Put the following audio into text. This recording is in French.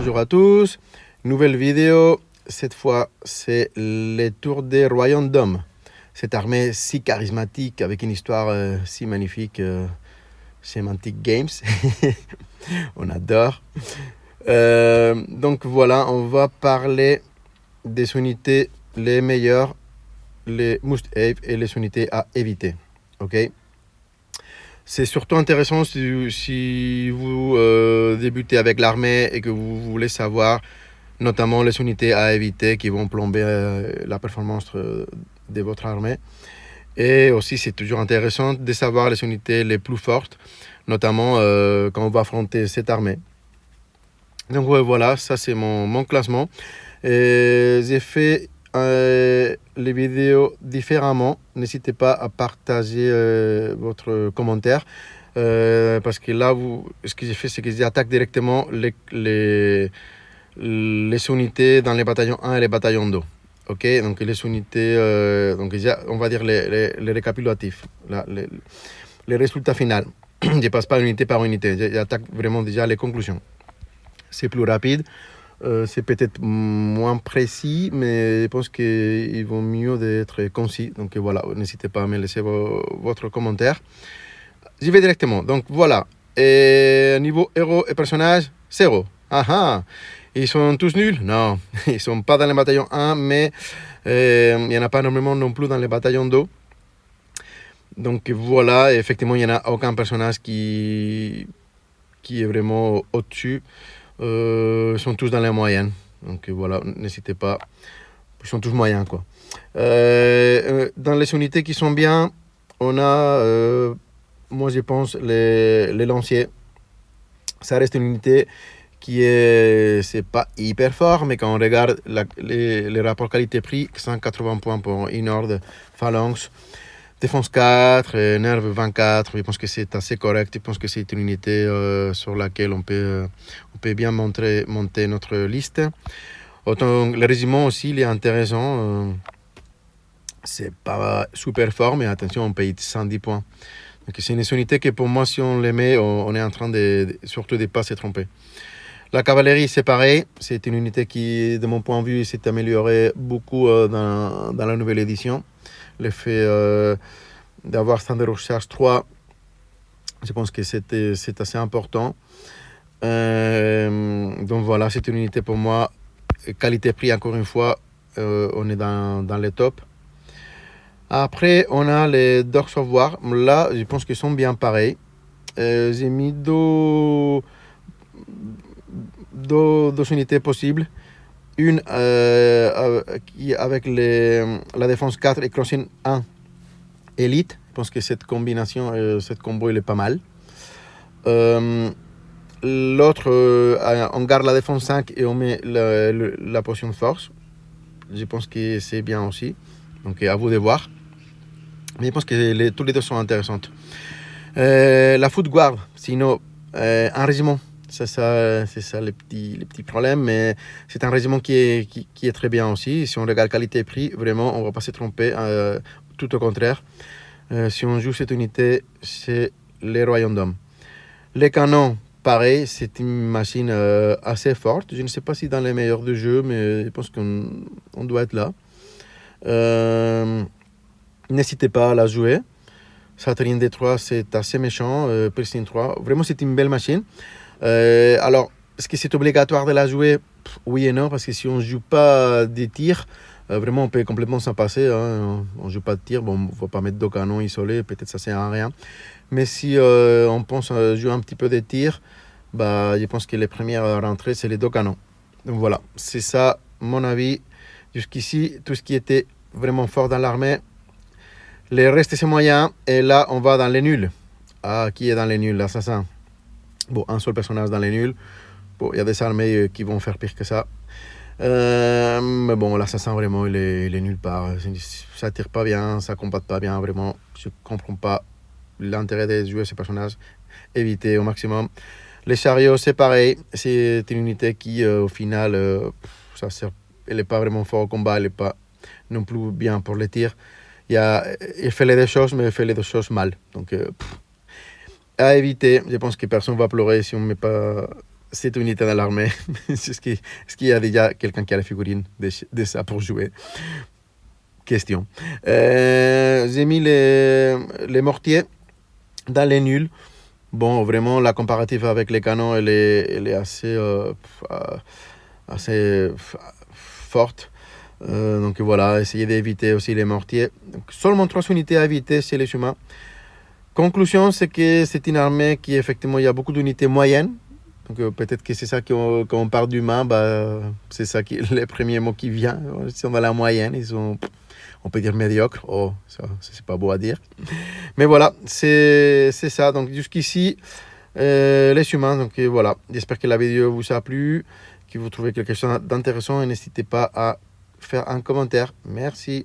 Bonjour à tous, nouvelle vidéo, cette fois c'est les tours des royaumes d'hommes. Cette armée si charismatique avec une histoire si magnifique, Semantic Games, on adore. Donc voilà, on va parler des unités les meilleures, les must-have et les unités à éviter. Ok. C'est surtout intéressant si vous débutez avec l'armée et que vous voulez savoir notamment les unités à éviter qui vont plomber la performance de votre armée. Et aussi, c'est toujours intéressant de savoir les unités les plus fortes, notamment quand on va affronter cette armée. Donc voilà, ça c'est mon classement. J'ai fait les vidéos différemment. N'hésitez pas à partager votre commentaire. Parce que là, ce que j'ai fait, c'est que j'attaque directement les unités dans les bataillons 1 et les bataillons 2. Ok, donc les unités, donc déjà, on va dire les récapitulatifs, les résultats finaux. Je ne passe pas unité par unité, j'attaque vraiment déjà les conclusions. C'est plus rapide, c'est peut-être moins précis, mais je pense qu'il vaut mieux d'être concis. Donc voilà, n'hésitez pas à me laisser votre commentaire. J'y vais directement. Donc voilà, et niveau héros et personnages, 0. Ils sont tous nuls? Non, ils ne sont pas dans les bataillons 1, mais il n'y en a pas énormément non plus dans les bataillons 2. Donc voilà, effectivement, il n'y en a aucun personnage qui est vraiment au-dessus. Ils sont tous dans les moyennes. Donc voilà, n'hésitez pas. Ils sont tous moyens, quoi. Dans les unités qui sont bien, on a, moi je pense, les lanciers. Ça reste une unité qui c'est pas hyper fort, mais quand on regarde les rapports qualité-prix, 180 points pour une horde phalanx, défense 4, nerve 24, je pense que c'est assez correct. Je pense que c'est une unité sur laquelle on peut bien monter notre liste. Autant le régiment aussi, il est intéressant. C'est pas super fort, mais attention, on paye 110 points. Donc c'est une unité que pour moi, si on les met, on est en train surtout de ne pas se tromper. La cavalerie, c'est pareil. C'est une unité qui, de mon point de vue, s'est améliorée beaucoup dans la nouvelle édition. Le fait d'avoir Standard Recharge 3, je pense que c'est assez important. Donc voilà, c'est une unité pour moi. Qualité-prix, encore une fois, on est dans les tops. Après, on a les Dogs of War. Là, je pense qu'ils sont bien pareils. J'ai mis deux unités possibles. Une qui avec la défense 4 et crossing 1 élite. Je pense que cette combinaison, cette combo, il est pas mal. L'autre, on garde la défense 5 et on met la potion de force. Je pense que c'est bien aussi. Donc à vous de voir. Mais je pense que tous les deux sont intéressantes. La foot guard, sinon un régiment. C'est ça les petits problèmes, mais c'est un régiment qui est très bien aussi. Si on regarde qualité et prix, vraiment, on ne va pas se tromper. Tout au contraire. Si on joue cette unité, c'est les royaumes d'hommes. Les canons, pareil, c'est une machine assez forte. Je ne sais pas si dans les meilleurs du jeu, mais je pense qu'on doit être là. N'hésitez pas à la jouer. Saturine D3, c'est assez méchant. Persine 3, vraiment, c'est une belle machine. Alors, est-ce que c'est obligatoire de la jouer? Oui et non, parce que si on ne joue pas des tirs, vraiment, on peut complètement s'en passer. Hein. On ne joue pas de tir, bon, il ne faut pas mettre deux canons isolés, peut-être ça ne sert à rien. Mais si on pense jouer un petit peu de tirs, bah, je pense que les premières rentrées, c'est les deux canons. Donc voilà, c'est ça, mon avis. Jusqu'ici, tout ce qui était vraiment fort dans l'armée. Les restes, c'est moyen. Et là, on va dans les nuls. Ah, qui est dans les nuls? L'assassin. Bon, un seul personnage dans les nuls. Bon, il y a des armées qui vont faire pire que ça. Mais bon, l'assassin, vraiment, il est nulle part. Ça tire pas bien, ça combat pas bien, vraiment. Je comprends pas l'intérêt de jouer ce personnage. Éviter au maximum. Les chariots, c'est pareil. C'est une unité qui, au final, elle n'est pas vraiment fort au combat. Elle n'est pas non plus bien pour les tirs. Il fait les deux choses, mais il fait les deux choses mal. Donc, à éviter. Je pense que personne ne va pleurer si on ne met pas cette unité dans l'armée. Est-ce qu'il y a déjà quelqu'un qui a la figurine de ça pour jouer? Question. J'ai mis les mortiers dans les nuls. Bon, vraiment, la comparative avec les canons, elle est assez forte. Donc voilà, essayez d'éviter aussi les mortiers. Donc, seulement 3 unités à éviter chez les humains. Conclusion, c'est que c'est une armée qui, effectivement, il y a beaucoup d'unités moyennes. Donc peut-être que c'est ça quand on parle d'humains, c'est ça qui le premier mot qui vient. Ils sont dans la moyenne, ils sont, on peut dire médiocres. Oh, ça c'est pas beau à dire. Mais voilà, c'est ça. Donc jusqu'ici, les humains. Donc voilà, j'espère que la vidéo vous a plu, que vous trouvez quelque chose d'intéressant et n'hésitez pas à faire un commentaire. Merci.